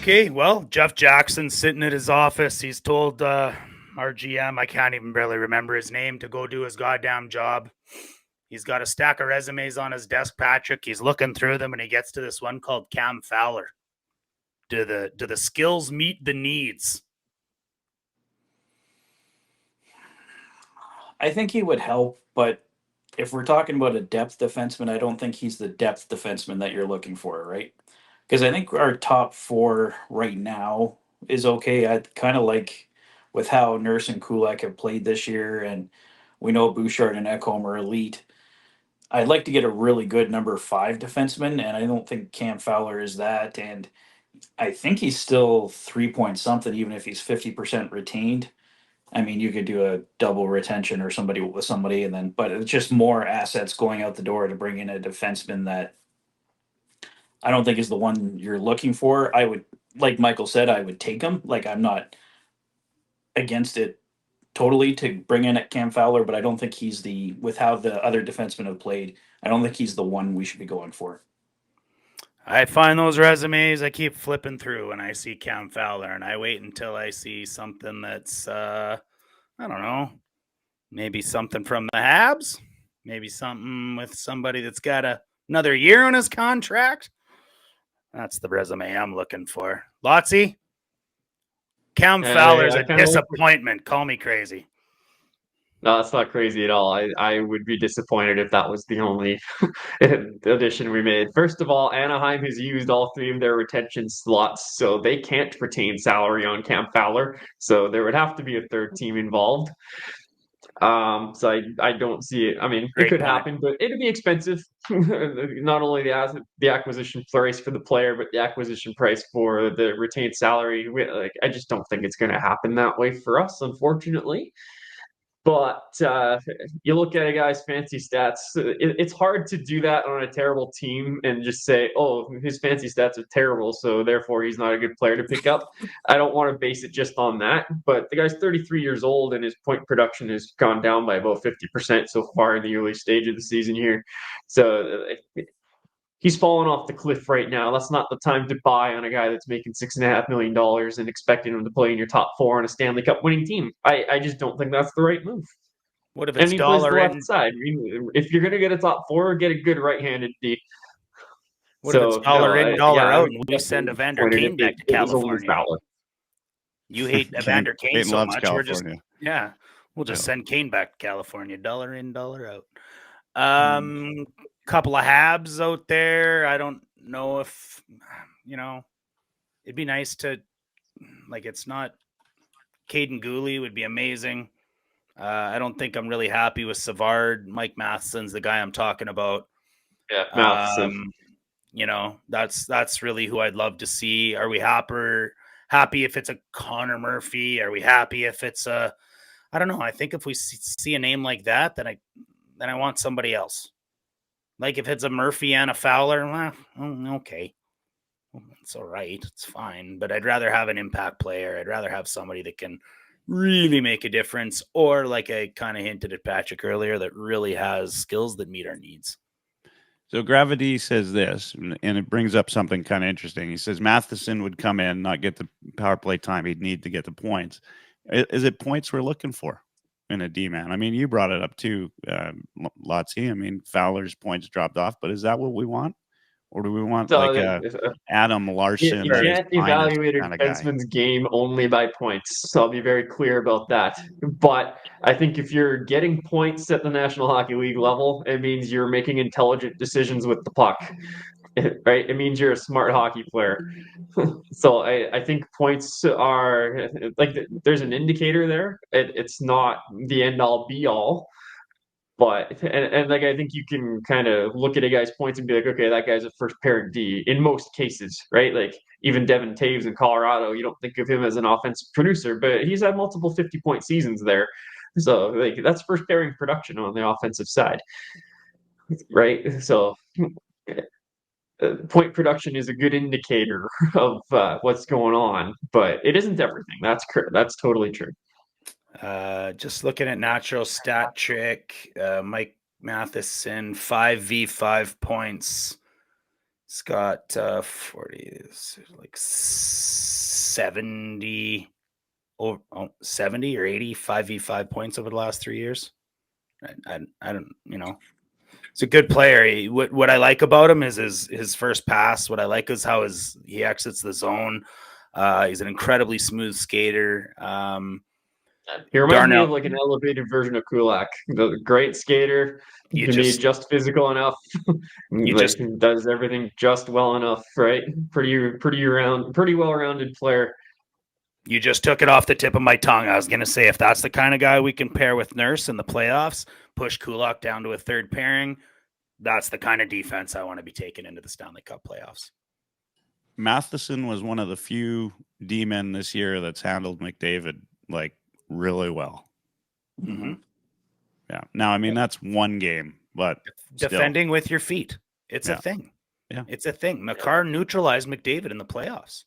Okay, well, Jeff Jackson's sitting at his office. He's told our GM, I can't even barely remember his name, to go do his goddamn job. He's got a stack of resumes on his desk, Patrick. He's looking through them, and he gets to this one called Cam Fowler. Do the skills meet the needs? I think he would help, but if we're talking about a depth defenseman, I don't think he's the depth defenseman that you're looking for, right? Because I think our top four right now is okay. I kind of like with how Nurse and Kulak have played this year, and we know Bouchard and Ekholm are elite. I'd like to get a really good number 5 defenseman, and I don't think Cam Fowler is that. And I think he's still 3 point something, even if he's 50% retained. I mean, you could do a double retention or somebody with somebody, and then, but it's just more assets going out the door to bring in a defenseman that I don't think is the one you're looking for. I would, like Michael said, I would take him. Like, I'm not against it totally to bring in at Cam Fowler, but I don't think he's with how the other defensemen have played, I don't think he's the one we should be going for. I find those resumes, I keep flipping through and I see Cam Fowler, and I wait until I see something that's, I don't know, maybe something from the Habs, maybe something with somebody that's got another year on his contract. That's the resume I'm looking for. Lotsy, Cam Fowler's a disappointment. Call me crazy. No, that's not crazy at all. I would be disappointed if that was the only addition we made. First of all, Anaheim has used all 3 of their retention slots, so they can't retain salary on Cam Fowler. So there would have to be a third team involved. So I don't see it. I mean, it could happen, but it'd be expensive. Not only the acquisition price for the player, but the acquisition price for the retained salary. I just don't think it's going to happen that way for us, unfortunately. But you look at a guy's fancy stats, it's hard to do that on a terrible team and just say, oh, his fancy stats are terrible, so therefore he's not a good player to pick up. I don't want to base it just on that. But the guy's 33 years old, and his point production has gone down by about 50% so far in the early stage of the season here. So he's falling off the cliff right now. That's not the time to buy on a guy that's making $6.5 million and expecting him to play in your top 4 on a Stanley Cup winning team. I just don't think that's the right move. What if it's and he plays the left side? I mean, if you're going to get a top 4, get a good right-handed D. What if it's dollar in, dollar out, and we send Evander Kane back to California? You hate Evander Kane so much. California. We'll just send Kane back to California. Dollar in, dollar out. Couple of Habs out there. I don't know if, it'd be nice to, it's not, Caden Gooley would be amazing. I don't think I'm really happy with Savard. Mike Matheson's the guy I'm talking about. Yeah, Matheson. That's really who I'd love to see. Are we happy if it's a Connor Murphy? Are we happy if it's I don't know. I think if we see a name like that, then I want somebody else. Like if it's a Murphy and a Fowler, okay. It's all right. It's fine. But I'd rather have an impact player. I'd rather have somebody that can really make a difference, or like I kind of hinted at Patrick earlier, that really has skills that meet our needs. So Gravity says this, and it brings up something kind of interesting. He says Matheson would come in, not get the power play time. He'd need to get the points. Is it points we're looking for in a D-man? I mean, you brought it up too, Lotsy. I mean, Fowler's points dropped off, but is that what we want? Or do we want Adam Larson? You can't evaluate a defenseman's game only by points. So I'll be very clear about that. But I think if you're getting points at the National Hockey League level, it means you're making intelligent decisions with the puck. Right? It means you're a smart hockey player. So I think points are there's an indicator there. It's not the end all be all. But and I think you can kind of look at a guy's points and be like, okay, that guy's a first pairing D in most cases, right? Like even Devin Taves in Colorado, you don't think of him as an offensive producer, but he's had multiple 50-point seasons there. So that's first pairing production on the offensive side, right? So point production is a good indicator of what's going on, but it isn't everything. That's totally true. Just looking at natural stat trick, Mike Matheson, 5v5 points. He's got 40, like 70, 70 or 80 5v5 points over the last 3 years. I don't, he's a good player. What I like about him is his first pass. What I like is how he exits the zone. He's an incredibly smooth skater. He reminds me Darnell, of like an elevated version of Kulak. The great skater, You can be just- just physical enough. just- does everything just well enough, right? Pretty well-rounded player. you just took it off the tip of my tongue. I was going to say, if that's the kind of guy we can pair with Nurse in the playoffs, push Kulak down to a third pairing, that's the kind of defense I want to be taking into the Stanley Cup playoffs. Matheson was one of the few D-men this year that's handled McDavid like really well. Mm-hmm. Yeah. Now, I mean, that's one game, but Defending with your feet. It's Yeah. a thing. Yeah. It's a thing. Makar neutralized McDavid in the playoffs.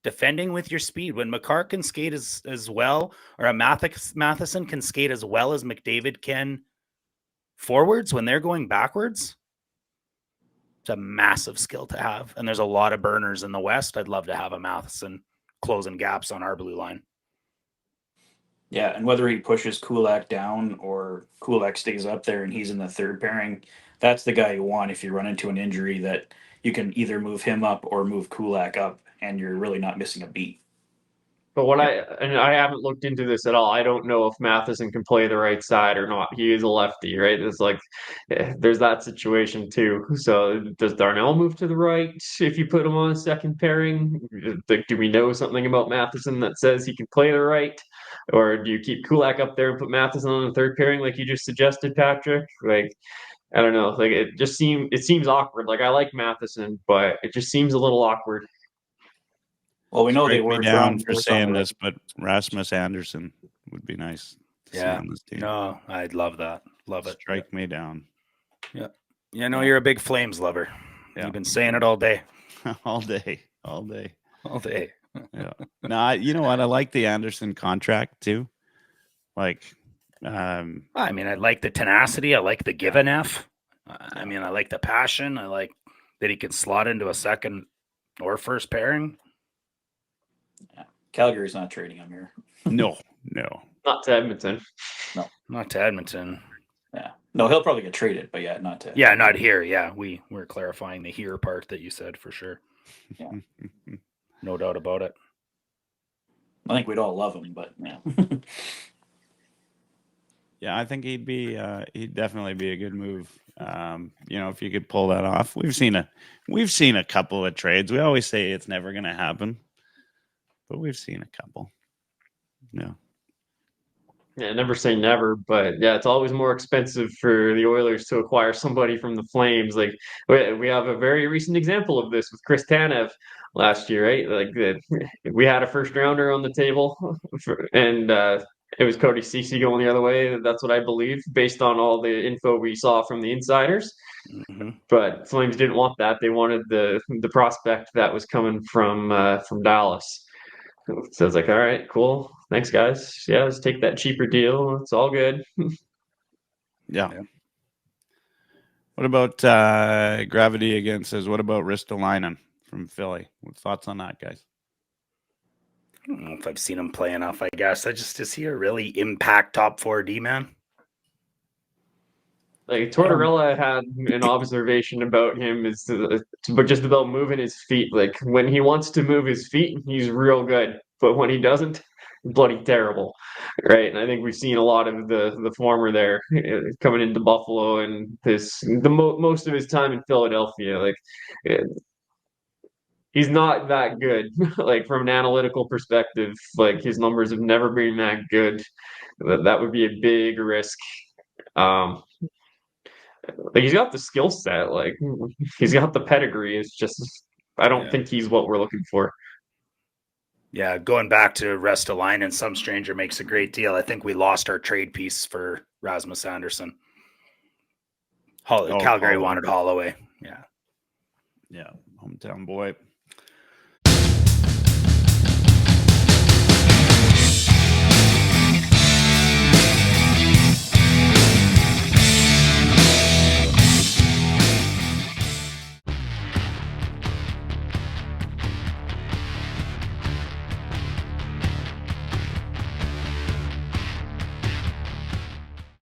Defending with your speed. When Makar can skate as well, or a Matheson can skate as well as McDavid can forwards when they're going backwards, it's a massive skill to have. And there's a lot of burners in the West. I'd love to have a Matheson closing gaps on our blue line. Yeah, and whether he pushes Kulak down or Kulak stays up there and he's in the third pairing, that's the guy you want if you run into an injury, that you can either move him up or move Kulak up, and you're really not missing a beat. But I haven't looked into this at all. I don't know if Matheson can play the right side or not. He is a lefty, right? It's like there's that situation too. So does Darnell move to the right if you put him on a second pairing? Do we know something about Matheson that says he can play the right? Or do you keep Kulak up there and put Matheson on the third pairing like you just suggested, Patrick? Like, I don't know. Like it seems awkward. Like I like Matheson, but it just seems a little awkward. Well, we know they Strike me were down for saying this, but Rasmus Anderson would be nice to see on this team. No, I'd love that. Love it. Strike me down. Yeah. You're a big Flames lover. Yeah. You've been saying it all day. all day. All day. Yeah. No, you know what? I like the Anderson contract too. Like, I mean, I like the tenacity. I like the give an F. I mean, I like the passion. I like that he can slot into a second or first pairing. Yeah. Calgary's not trading him here. no. Not to Edmonton. No. Not to Edmonton. Yeah. No, he'll probably get traded, but yeah, not to. Yeah, not here. Yeah, we're clarifying the here part that you said for sure. Yeah. No doubt about it. I think we'd all love him, but yeah. Yeah, I think he'd definitely be a good move. If you could pull that off. We've seen a couple of trades. We always say it's never going to happen, but we've seen a couple. Yeah. Yeah, never say never, but yeah, it's always more expensive for the Oilers to acquire somebody from the Flames. Like we have a very recent example of this with Chris Tanev last year, right? Like we had a first rounder on the table, and it was Cody Ceci going the other way. That's what I believe, based on all the info we saw from the insiders. Mm-hmm. But Flames didn't want that; they wanted the prospect that was coming from Dallas. So it's like, all right, cool. Thanks, guys. Yeah, let's take that cheaper deal. It's all good. Yeah. What about Gravity again says, what about Ristolainen from Philly? What thoughts on that, guys? I don't know if I've seen him play enough, I guess. Is he a really impact top 4D man? Like Tortorella had an observation about him but just about moving his feet. Like when he wants to move his feet, he's real good, but when he doesn't, bloody terrible, right? And I think we've seen a lot of the former there coming into Buffalo and most of his time in Philadelphia. Like he's not that good. Like from an analytical perspective, like his numbers have never been that good. That would be a big risk. Like he's got the skill set, like he's got the pedigree. It's just I don't think he's what we're looking for. Yeah, going back to Ristolainen, some stranger makes a great deal. I think we lost our trade piece for Rasmus Anderson. Calgary wanted Holloway. Yeah, hometown boy.